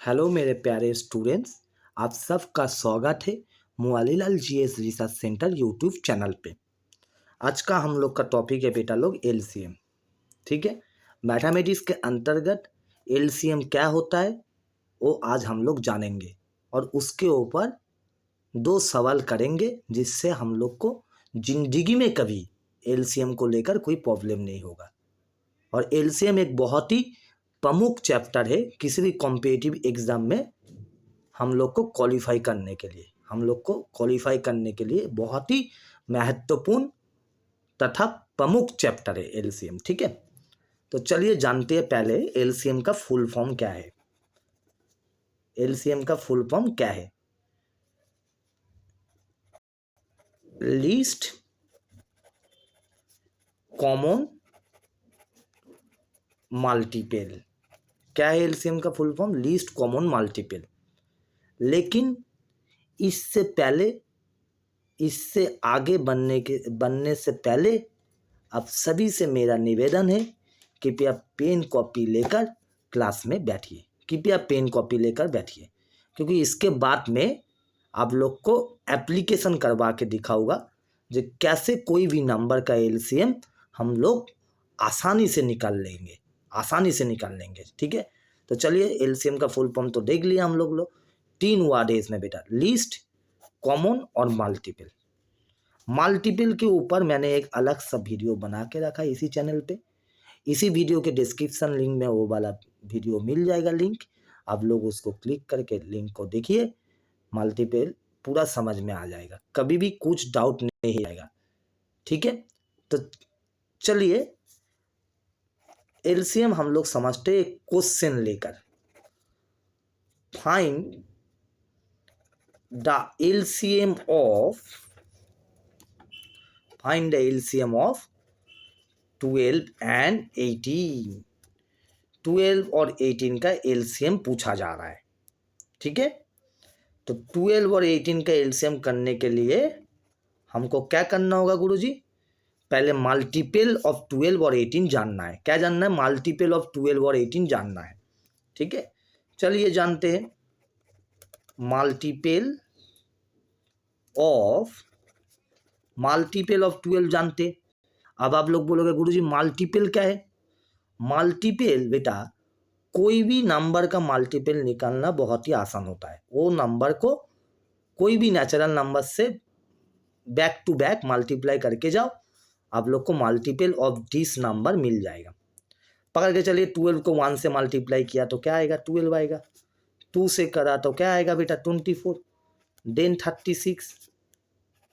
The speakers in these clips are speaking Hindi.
हेलो मेरे प्यारे स्टूडेंट्स, आप सबका स्वागत है मुआलीलाल GS research centre YouTube channel पे। आज का हम लोग का टॉपिक है बेटा लोग एलसीएम। ठीक है, मैथमेटिक्स के अंतर्गत एलसीएम क्या होता है वो आज हम लोग जानेंगे और उसके ऊपर दो सवाल करेंगे जिससे हम लोग को जिंदगी में कभी एलसीएम को लेकर कोई प्रॉब्लम नहीं होगा। और एलसीएम एक बहुत ही प्रमुख चैप्टर है किसी भी कॉम्पिटिटिव एग्जाम में हम लोग को क्वालिफाई करने के लिए बहुत ही महत्वपूर्ण तथा प्रमुख चैप्टर है एलसीएम। ठीक है, तो चलिए जानते हैं पहले एलसीएम का फुल फॉर्म क्या है। एलसीएम का फुल फॉर्म क्या है? Least common multiple. क्या है एलसीएम का full form? Least common multiple. लेकिन इससे आगे बनने से पहले आप सभी से मेरा निवेदन है, कृपया पेन कॉपी लेकर क्लास में बैठिए। क्योंकि इसके बाद में आप लोग को एप्लीकेशन करवा के दिखाऊंगा जो कैसे कोई भी नंबर का एलसीएम हम लोग आसानी से निकाल लेंगे। ठीक है, तो चलिए एलसीएम का फुल फॉर्म तो देख लिया हम लोग। तीन वर्ड है इसमें बेटा, लिस्ट, कॉमन और मल्टीपल। मल्टीपल के ऊपर मैंने एक अलग सा वीडियो बना के रखा है इसी चैनल पे। इसी वीडियो के डिस्क्रिप्शन लिंक में वो वाला वीडियो मिल जाएगा लिंक, आप लोग उसको क्लिक करके लिंक को देखिए। मल्टीपल पूरा समझ में आ जाएगा, कभी भी कुछ डाउट नहीं आएगा। ठीक है, तो चलिए एलसीएम हम लोग समझते हैं क्वेश्चन लेकर। Find the LCM of 12 and 18। 12 और 18 का एलसीएम पूछा जा रहा है। ठीक है, तो 12 और 18 का एलसीएम करने के लिए हमको क्या करना होगा गुरुजी? पहले मल्टीपल ऑफ 12 और 18 जानना है। क्या जानना है? मल्टीपल ऑफ 12 और 18 जानना है। ठीक है, चलिए जानते हैं। मल्टीपल ऑफ 12 जानते। अब आप लोग बोलोगे गुरुजी मल्टीपल क्या है? मल्टीपल बेटा कोई भी नंबर का मल्टीपल निकालना बहुत ही आसान होता है। वो नंबर को कोई भी नेचुरल नंबर से बैक टू बैक मल्टीप्लाई करके जाओ, आप लोग को मल्टीपल ऑफ दिस नंबर मिल जाएगा। पकड़ के चलिए 12 को 1 से मल्टीप्लाई किया तो क्या आएगा? 12 आएगा। 2 से करा तो क्या आएगा बेटा? 24, देन 36,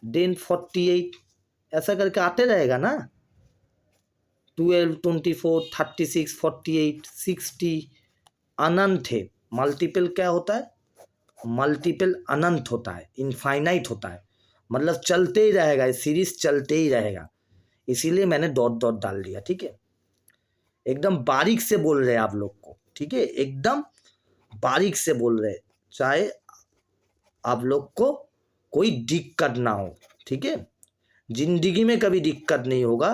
देन 48, ऐसा करके आते रहेगा ना। 12, 24, 36, 48, 60 अनंत है। मल्टीपल क्या होता है? मल्टीपल अनंत होता है, इनफाइनाइट होता है, मतलब चलते ही रहेगा, सीरीज चलते ही रहेगा। इसीलिए मैंने डॉट डॉट डाल दिया। ठीक है, एकदम बारीक से बोल रहे हैं आप लोग को। ठीक है, एकदम बारीक से बोल रहे, चाहे आप लोग को कोई दिक्कत ना हो। ठीक है, जिंदगी में कभी दिक्कत नहीं होगा।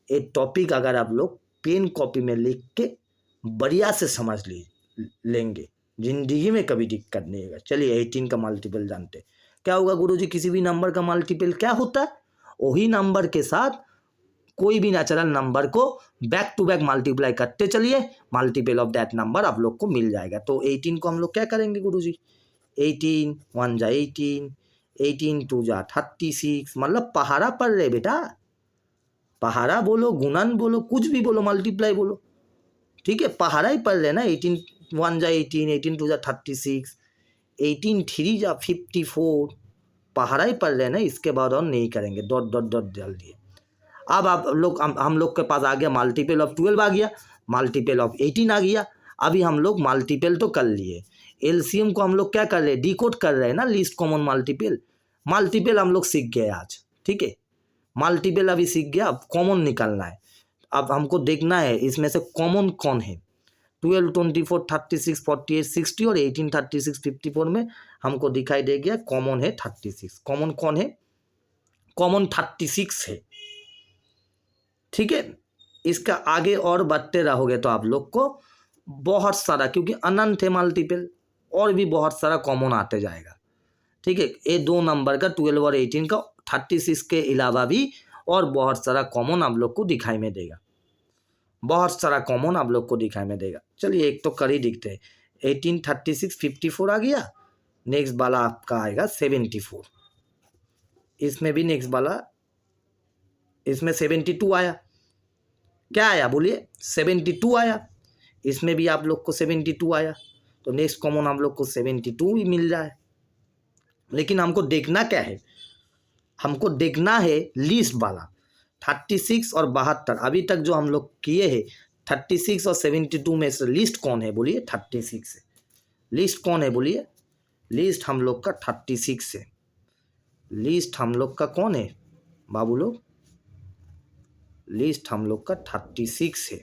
एक टॉपिक अगर आप लोग पेन कॉपी में लिख के बढ़िया से समझ लेंगे, जिंदगी में कभी दिक्कत नहीं होगा। चलिए 18 का मल्टीपल जानते। क्या होगा गुरुजी? किसी भी नंबर का मल्टीपल क्या होता है? वही नंबर के साथ कोई भी नेचुरल नंबर को बैक टू बैक मल्टीप्लाई करते चलिए, मल्टीपल ऑफ दैट नंबर आप लोग को मिल जाएगा। तो 18 को हम लोग क्या करेंगे गुरुजी? 18 1 जा 18, 18 2 जा 36, मतलब पहाड़ा पढ़ रहे बेटा। पहाड़ा बोलो, गुणन बोलो, कुछ भी बोलो, मल्टीप्लाई बोलो। ठीक है, पहाड़ा ही पढ़ रहे ना। 18 1 जा 18, 18 2 जा 36, 18 3 जा 54, पहाड़ा ही पढ़ रहे ना। इसके बाद और नहीं करेंगे, डॉट डॉट डॉट डाल दिए। अब आप लोग हम लोग के पास आ गया मल्टीपल ऑफ 12 आ गया, मल्टीपल ऑफ 18 आ गया। अभी हम लोग मल्टीपल तो कर लिए, एलसीएम को हम लोग क्या कर रहे हैं? डिकोड कर रहे हैं ना, लीस्ट कॉमन मल्टीपल हम लोग सीख गए आज। ठीक है, मल्टीपल अभी सीख गया, अब कॉमन निकालना है। अब हमको देखना है इसमें से कॉमन कौन है। 12 24 36 48 60 और 18 36 54 में हमको दिखाई दे गया कॉमन है 36। कॉमन कौन है? कॉमन 36 है। ठीक है, इसका आगे और बढ़ते रहोगे तो आप लोग को बहुत सारा, क्योंकि अनंत है मल्टीपल, और भी बहुत सारा कॉमन आते जाएगा। ठीक है, ये 2 नंबर का 12 और 18 का 36 के अलावा भी और बहुत सारा कॉमन आप लोग को दिखाई में देगा, बहुत सारा कॉमन आप लोग को दिखाई में देगा। चलिए एक तो कर ही दिखते हैं। 18, 36, 54 आ गया। नेक्स्ट वाला आपका आएगा 74। इसमें भी नेक्स्ट वाला, इसमें 72 आया। क्या आया बोलिए? 72 आया। इसमें भी आप लोग को 72 आया। तो नेक्स्ट कॉमन आप लोग को 72 ही मिल रहा है। लेकिन हमको देखना क्या है? हमको देखना है लीस्ट वाला 36 और 72। अभी तक जो हम लोग किए हैं 36 और 72 में से लीस्ट कौन है बोलिए? 36 से। लीस्ट कौन है बोलिए? लीस्ट हम लोग का 36 है। लीस्ट हम लोग का कौन है बाबू लोग? लीस्ट हम लोग का 36 है।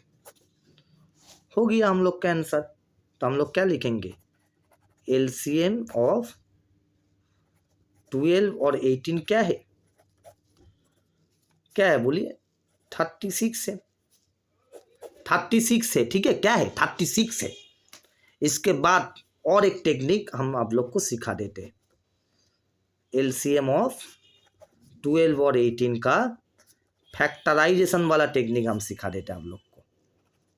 हो गया हम लोग का आंसर। तो हम लोग क्या लिखेंगे? एलसीएम ऑफ 12 और 18 क्या है? क्या है बोलिए? 36 है। 36 है, ठीक है। क्या है? 36 है। इसके बाद और एक टेक्निक हम आप लोग को सिखा देते हैं। एलसीएम ऑफ 12 और 18 का फैक्टराइजेशन वाला टेक्निक हम सिखा देते हैं आप लोग को।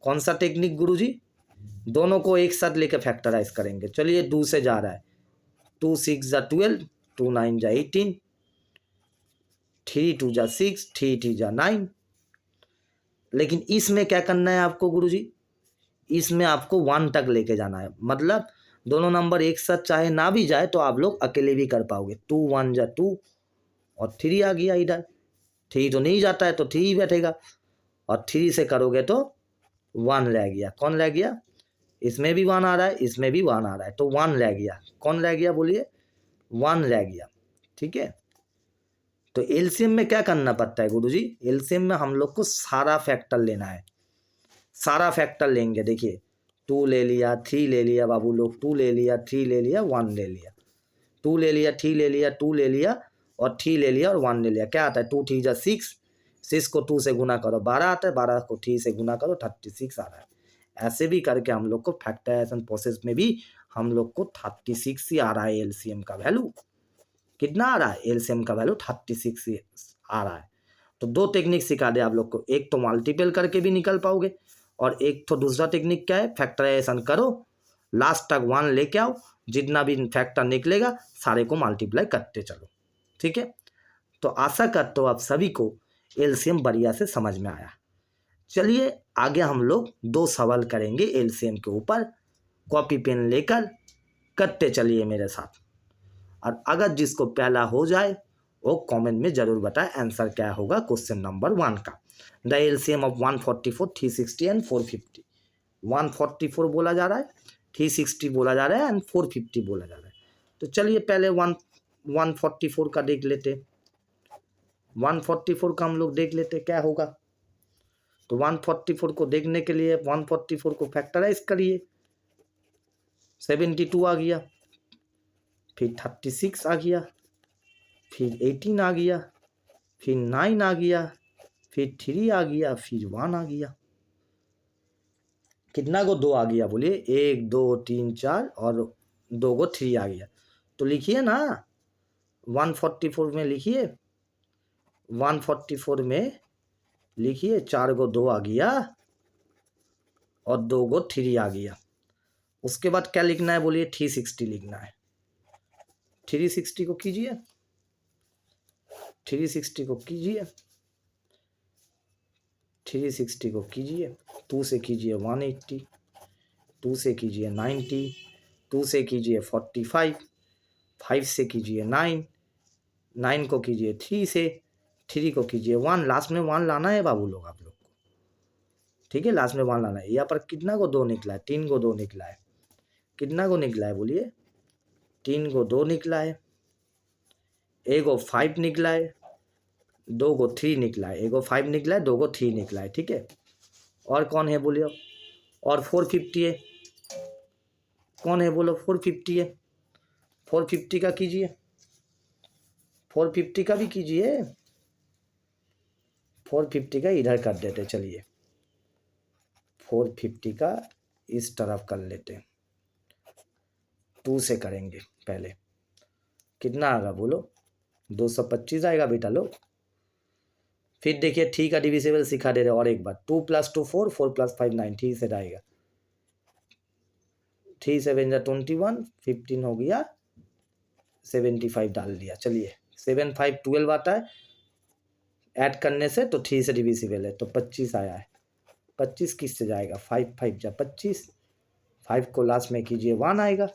कौन सा टेक्निक गुरुजी? दोनों को एक साथ लेकर फैक्टराइज करेंगे। चलिए 2 से जा रहा है। 2 6 जा 12, 2 9 जा 18, 3 2 जा 6, 3 3 जा 9। लेकिन इसमें क्या करना है आपको गुरुजी? इसमें आपको 1 तक लेके जाना है। मतलब दोनों नंबर एक साथ चाहे ना भी जाए तो आप लोग अकेले भी कर पाओगे। 2 1 जा 2 और 3 आ गया इधर। 3 तो नहीं जाता है तो 3 ही बैठेगा, और 3 से करोगे तो 1 रह गया। कौन रह गया? इसमें भी 1 आ रहा है, इसमें भी 1 आ रहा है, तो 1 रह गया। कौन रह गया बोलिए? 1 रह गया। ठीक है। तो एलसीएम में क्या करना पड़ता है गुरुजी? एलसीएम में हम लोग को सारा फैक्टर लेना है। सारा फैक्टर लेंगे। देखिए 2 ले लिया, 3 ले लिया बाबू लोग, 2 ले लिया, 3 ले लिया, 1 ले लिया, 2 ले लिया, 3 ले लिया, 2 ले लिया और 3 ले लिया और 1 ले लिया। क्या आता है? 2 3 जा 6, 6 को 2 से गुना करो 12 आता है, 12 को 3 से गुना करो 36 आ रहा है। ऐसे भी करके हम लोग को फैक्टराइजेशन प्रोसेस में भी हम लोग को 36 ही आ रहा है। एलसीएम का वैल्यू कितना आ रहा है? एलसीएम का वैल्यू 36 ही आ रहा है। तो 2 टेक्निक सिखा दे आप लोग को। एक तो मल्टीपल करके भी निकल पाओगे, और एक तो दूसरा टेक्निक क्या है? फैक्टराइजेशन करो, लास्ट तक 1 लेके आओ, जितना भी फैक्टर निकलेगा सारे को मल्टीप्लाई करते चलो। ठीक है। तो आशा करता हूँ आप सभी को एलसीएम बढ़िया से समझ में आया। चलिए आगे हम लोग 2 सवाल करेंगे एलसीएम के ऊपर। कॉपी पेन लेकर करते चलिए मेरे साथ, और अगर जिसको पहला हो जाए वो कमेंट में जरूर बताए आंसर क्या होगा क्वेश्चन नंबर 1 का। The LCM of 144, 360 and 450। 144 बोला जा रहा है, 360 बोला जा रहा है एंड 450 बोला जा रहा है। तो चलिए पहले 144 का देख लेते। 144 का हम लोग देख लेते क्या होगा। तो 144 को देखने के लिए 144 को फैक्टराइज करिए। 72 आ गया, फिर 36 आ गया, फिर 18 आ गया, फिर 9 आ गया, फिर 3 आ गया, फिर 1 आ गया। कितना को 2 आ गया बोलिए? 1 2 3 4 और 2 को 3 आ गया। तो लिखिए ना 144 में लिखिए, 144 में लिखिए 4 को 2 आ गया और 2 को 3 आ गया। उसके बाद क्या लिखना है बोलिए? 360 लिखना है। 360 को कीजिए, 360 को कीजिए, 360 को कीजिए। 2 से कीजिए 180, 2 से कीजिए 90, 2 से कीजिए 45, 5 से कीजिए 9, 9 को कीजिए 3 से, 3 को कीजिए 1। लास्ट में 1 लाना है बाबू लोग आप लोग को। ठीक है, लास्ट में 1 लाना है। यहाँ पर कितना को 2 निकला है? 3 को 2 निकला है। कितना को निकला है बोलिए? 3 को 2 निकला है, 1 को 5 निकला है, 2 को 3 निकला है, 1 को 5 निकला है, 2 को 3 निकला है। ठीक है। और कौन है बोलिए? और 450 है। कौन है बोलो? 450 है। 450 का कीजिए, 450 का भी कीजिए। 450 का इधर कर देते चलिए। 450 का इस तरफ कर लेते हैं, 2 से करेंगे पहले। कितना आएगा बोलो? 225 आएगा बेटा लोग। फिर देखिए ठीक है, डिविजिबल सिखा दे रहे और एक बार, 2 + 2 4, 4 + 5 9, ठीक से आएगा। 3 7 जा 21, 15 हो गया, 75 डाल दिया। चलिए 7 5 12 आता है ऐड करने से, तो 3 से डिविजिबल है, तो 25 आया है। 25 किस से जाएगा? 5 5 जा 25, 5 को लास्ट में कीजिए 1 आएगा,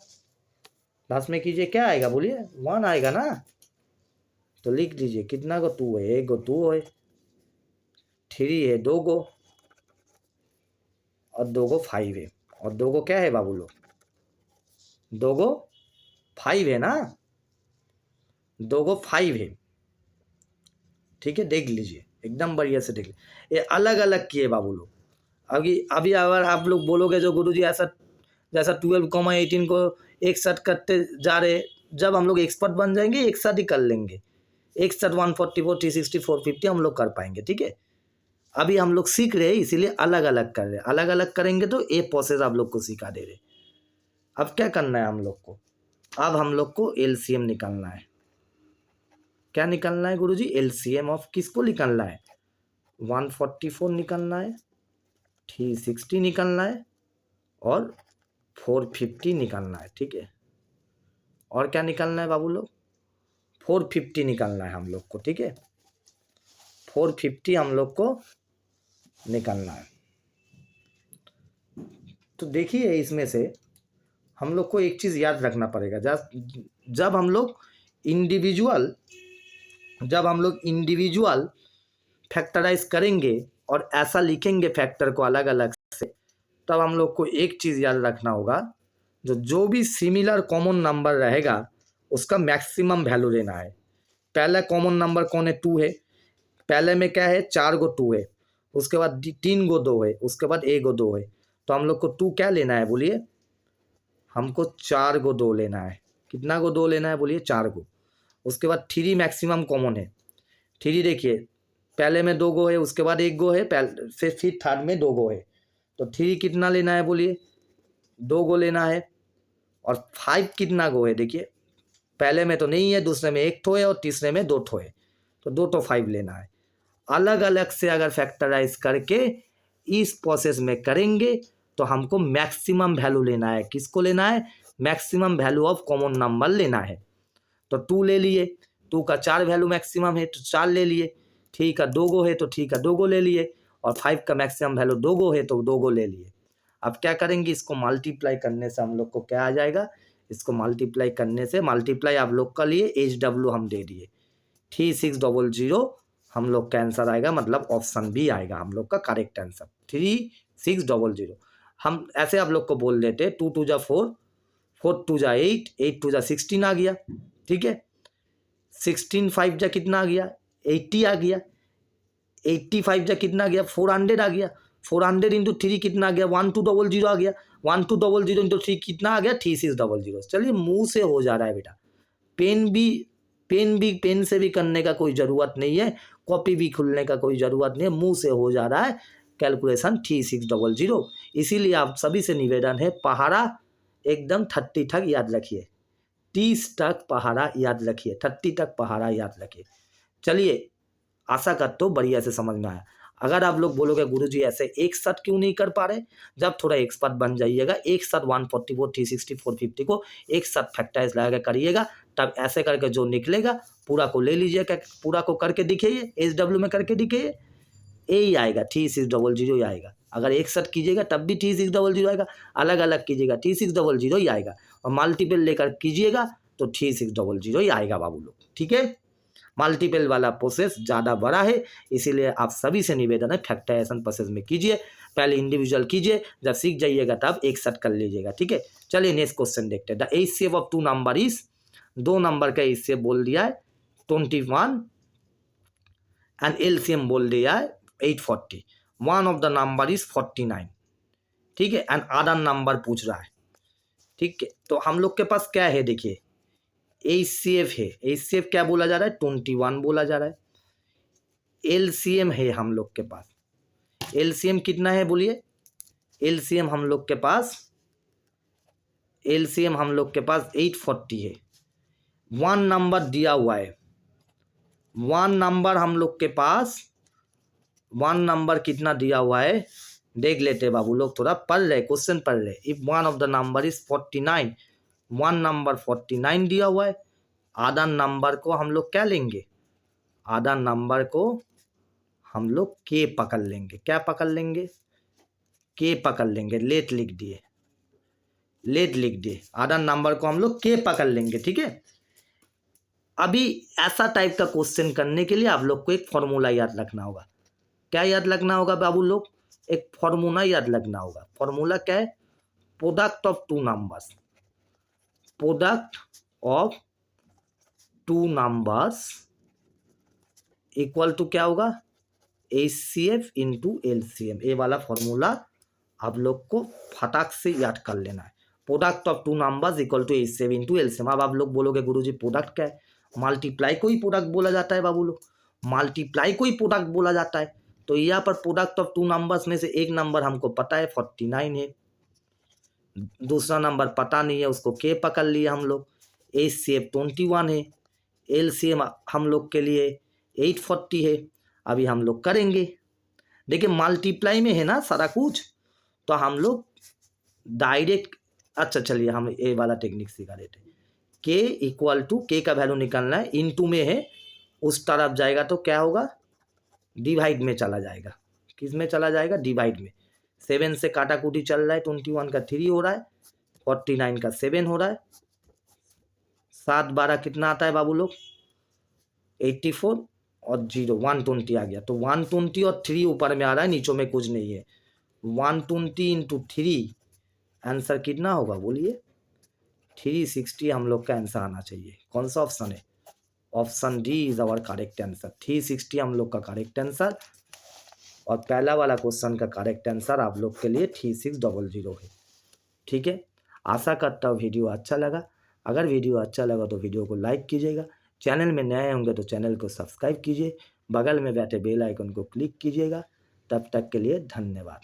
लास्ट में कीजिए क्या आएगा बोलिए? 1 आएगा ना। तो लिख दीजिए कितना को 2 है, 1 को 2 है, 3 है 2 को, और 2 को 5 है, और 2 को क्या है बाबू लोग? 2 को 5 है ना, 2 को 5 है। ठीक है, देख लीजिए एकदम बढ़िया से देख लीजिए। ये अलग अलग किए बाबू लोग। अभी अगर आप लोग बोलोगे जो गुरुजी ऐसा जैसा 12,18 को एक साथ करते जा रहे, जब हम लोग एक्सपर्ट बन जाएंगे एक साथ ही कर लेंगे, एक साथ 144 360 450 हम लोग कर पाएंगे। ठीक है, अभी हम लोग सीख रहे हैं इसीलिए अलग अलग कर रहे हैं, अलग अलग करेंगे तो ये प्रोसेस आप लोग को सिखा दे रहे। अब क्या करना है हम लोग को? अब हम लोग को एलसीएम निकालना है। क्या निकालना है गुरुजी? एलसीएम ऑफ किसको निकालना है? 144 निकालना है, 360 निकालना है, और 450 निकालना है। ठीक है, और क्या निकालना है बाबू लोग? 450 निकालना है हम लोग को। ठीक है, 450 हम लोग को निकालना है। तो देखिए इसमें से हम लोग को एक चीज़ याद रखना पड़ेगा, जब हम लोग इंडिविजुअल फैक्टराइज करेंगे और ऐसा लिखेंगे फैक्टर को अलग अलग से, तब हम लोग को एक चीज़ याद रखना होगा, जो भी सिमिलर कॉमन नंबर रहेगा उसका मैक्सिमम वैल्यू लेना है। पहला कॉमन नंबर कौन है? 2 है। पहले में क्या है? 4 गो 2 है, उसके बाद 3 गो 2 है, उसके बाद 1 गो 2 है। तो हम लोग को 2 क्या लेना है बोलिए? हमको 4 गो 2 लेना है। कितना गो 2 लेना है बोलिए? 4 गो। उसके बाद 3 मैक्सिमम कॉमन है। 3 देखिए पहले में 2 गो है, उसके बाद 1 गो है, फिर थर्ड में 2 गो है। तो 3 कितना लेना है बोलिए? 2 गो लेना है। और 5 कितना गो है? देखिए पहले में तो नहीं है, दूसरे में 1 ठो है, और तीसरे में 2 ठो है, तो 2 तो 5 लेना है। अलग अलग से अगर फैक्टराइज करके इस प्रोसेस में करेंगे तो हमको मैक्सिमम वैल्यू लेना है। किसको लेना है? Maximum value of common number लेना है। तो 2 ले लिए, 2 का 4 वैल्यू मैक्सिमम है तो 4 ले लिए। ठीक है, 2 गो है तो ठीक है 2 गो ले लिए, और 5 का मैक्सिमम वैल्यू 2 गो है तो 2 गो ले लिए। अब क्या करेंगे? इसको मल्टीप्लाई करने से हम लोग को क्या आ जाएगा? इसको मल्टीप्लाई करने से, मल्टीप्लाई आप लोग का लिए HW हम दे दिए, 3600 हम लोग का आंसर आएगा, मतलब ऑप्शन बी आएगा हम लोग का करेक्ट आंसर, 3600। हम ऐसे आप लोग को बोल देते 2 2 जा 4, 4 2 जा 8, 8 2 जा 16 आ गया। ठीक है, 16 5 जा कितना आ गया? 80 आ गया। 85 जा कितना आ गया? 400 आ गया। 400 इंटू 3 कितना आ गया? 1200 आ गया। 1200 इंटू 3 कितना आ गया? 3600। चलिए मुंह से हो जा रहा है बेटा, पेन से भी करने का कोई ज़रूरत नहीं है, कॉपी भी खुलने का कोई ज़रूरत नहीं है, मुंह से हो जा रहा है कैलकुलेशन 3600। इसीलिए आप सभी से निवेदन है, पहाड़ा एकदम 30 तक याद रखिए, 30 तक पहाड़ा याद रखिए, 30 तक पहाड़ा याद रखिए। चलिए आशा करता हूँ बढ़िया से समझ में आया। अगर आप लोग बोलोगे गुरुजी ऐसे एक साथ क्यों नहीं कर पा रहे, जब थोड़ा एक्सपर्ट बन जाइएगा, एक साथ 144 360 450 को एक साथ फैक्टराइज लगा के करिएगा, तब ऐसे करके जो निकलेगा पूरा को ले लीजिएगा, पूरा को करके दिखाइए, HW में करके दिखाइए, यही आएगा 3600 ही आएगा। अगर एक साथ कीजिएगा तब भी 3600 आएगा, अलग अलग कीजिएगा 3600 ही आएगा, और मल्टीपल लेकर कीजिएगा तो 3600 ही आएगा बाबू लोग। ठीक है, मल्टीपल वाला प्रोसेस ज़्यादा बड़ा है, इसीलिए आप सभी से निवेदन है फैक्टराइजेशन प्रोसेस में कीजिए, पहले इंडिविजुअल कीजिए, जब सीख जाइएगा तब एक साथ कर लीजिएगा। ठीक है, चलिए नेक्स्ट क्वेश्चन देखते हैं। The HCF of 2 number is, 2 number का HCF बोल दिया है 21 एंड LCM बोल दिया है 840, one of the number is 49। ठीक है, एंड अदर नंबर पूछ रहा है। ठीक है, तो हम लोग के पास क्या है देखिए, HCF है, HCF क्या बोला जा रहा है? 21 बोला जा रहा है। LCM है हम लोग के पास, LCM कितना है बोलिए? एलसीएम हम लोग के पास 840 है। वन नंबर दिया हुआ है, वन नंबर हम लोग के पास, वन नंबर कितना दिया हुआ है देख लेते बाबू लोग, थोड़ा पढ़ रहे, क्वेश्चन पढ़ रहे। If one of the number is 49, one number 49 दिया हुआ है, आधा नंबर को हम लोग क्या लेंगे, आधा नंबर को हम लोग के पकड़ लेंगे। क्या पकड़ लेंगे, के पकड़ लेंगे। लेट लिख दिए, लेट लिख दिए, आधा नंबर को हम लोग के पकड़ लेंगे। ठीक है, अभी ऐसा टाइप का क्वेश्चन करने के लिए आप लोग को एक फॉर्मूला याद रखना होगा। क्या याद रखना होगा बाबू लोग, एक फॉर्मूला याद रखना होगा। फॉर्मूला क्या है, product of two numbers, product of two numbers equal to क्या होगा, एचसीएफ इंटू एलसीएम। ये वाला फॉर्मूला आप लोग को फटाक से याद कर लेना है। Product of two numbers equal to HCF into LCM. अब आप लोग बोलोगे गुरुजी प्रोडक्ट क्या है, मल्टीप्लाई को ही प्रोडक्ट बोला जाता है बाबू लोग, मल्टीप्लाई को ही प्रोडक्ट बोला जाता है। तो यहाँ पर प्रोडक्ट ऑफ टू नंबर्स में से एक नंबर हमको पता है 49 है, दूसरा नंबर पता नहीं है, उसको के पकड़ लिया हम लोग, एचसीएफ 21 है, एलसीएम हम लोग के लिए 840 है। अभी हम लोग करेंगे, देखिए मल्टीप्लाई में है ना सारा कुछ, तो हम लोग डायरेक्ट, अच्छा चलिए हम ये वाला टेक्निक सिखा देते हैं। के इक्वल टू, के का वैल्यू निकालना है, इनटू में है, उस तरफ जाएगा तो क्या होगा, डिवाइड में चला जाएगा। किस में चला जाएगा, डिवाइड में। 7 से काटा कूटी चल रहा है, 21 का 3 हो रहा है, 49 का 7 हो रहा है, 7 12 कितना आता है बाबू लोग, 84 और 0 120 आ गया। तो 120 और 3 ऊपर में आ रहा है, नीचों में कुछ नहीं है। 120 इंटू 3 आंसर कितना होगा बोलिए, 360 हम लोग का आंसर आना चाहिए। कौन सा ऑप्शन है, option D is our correct answer. 360 हम लोग का करेक्ट आंसर, और पहला वाला क्वेश्चन का करेक्ट आंसर आप लोग के लिए 3600 है। ठीक है, आशा करता हूँ वीडियो अच्छा लगा। अगर वीडियो अच्छा लगा तो वीडियो को लाइक कीजिएगा, चैनल में नए होंगे तो चैनल को सब्सक्राइब कीजिए, बगल में बैठे बेल आइकन को क्लिक कीजिएगा। तब तक के लिए धन्यवाद।